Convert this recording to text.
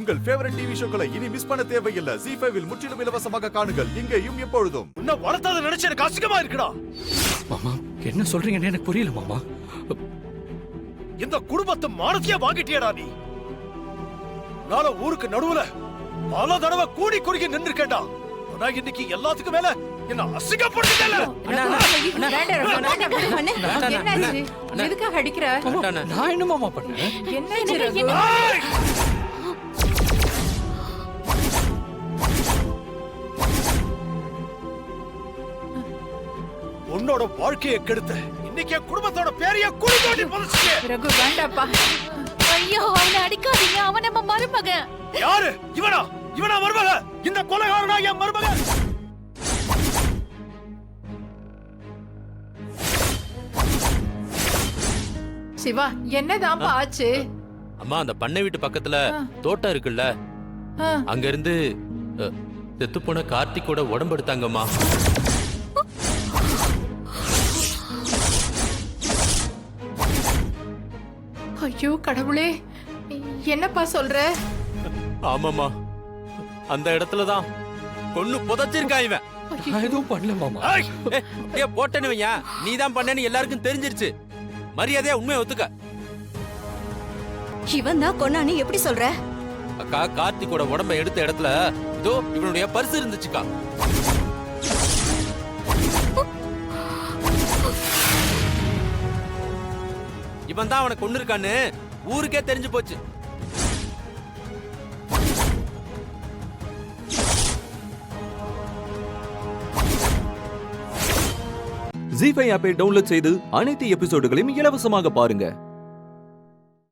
உங்கள் favourite TV ஷோக்களை இனி miss பண்ண தேவையில்லை. ZEE5 இல் முற்றிலும் இலவசமாக காணுங்கள். இங்கேயும் எப்பொழுதும். உன்னை வளர்த்தத நினைச்சு எனக்கு அசிங்கமா இருக்குடா. மாமா என்ன சொல்றீங்கன்னு எனக்கு புரியல மாமா. இந்த குடும்பத்தை மானத்தையே வாங்கிட்டியடா நீ. நாள ஊருக்கு நடுவுல பல தடவை கூடி குறுகி நின்று கேட்டா, ஆனா இன்னைக்கு எல்லாத்துக்கும் மேல என்ன அசிங்கப்படுத்தல. எதுக்காக அடிக்கிற? நான் என்ன மாமா பண்ணேன்? என்ன உன்னோட வாழ்க்கையை கெடுத்த இன்னைக்கு குடும்பத்தோட பேரைய குழி தோண்டி புதைச்சிட்டே. ரகு வேண்டாப்பா. ஐயோ அவனை அடிக்காதீங்க, அவன் நம்ம மருமகன். யாரு இவனா? இவனா மருமக? இந்த கொலைகாரனா என் மருமக? சிவா என்னதான்ப்பா ஆச்சு? அம்மா அந்த பண்ணை வீட்டு பக்கத்துல தோட்டம் இருக்குல்ல, அங்க இருந்து செத்து போன கார்த்திகோட உடம்பு எடுத்தாங்கம்மா. ஐயோ கடவுளே, என்னப்பா சொல்ற? ஆமாமா, அந்த இடத்துலதான் கொன்னு புதைச்சிருக்கான் இவன். நான் எதுவும் பண்ணல மாமா. போட்டேன்னு வையா, நீதான் பண்ணேன்னு எல்லாருக்கும் தெரிஞ்சிருச்சு. மரியாதையா உண்மையை ஒத்துக்க. இவன் தான் கொன்னானு எப்படி சொல்ற? அக்கா, கார்த்திகோட உடம்ப எடுத்த இடத்துல இதோ இவனுடைய பர்ஸ் இருந்துச்சுக்கா. இவன் தான் அவனை கொண்டு இருக்கான்னு ஊருக்கே தெரிஞ்சு போச்சு. ZEE5 ஆப்பை டவுன்லோட் செய்து அனைத்து எபிசோடுகளையும் இலவசமாக பாருங்க.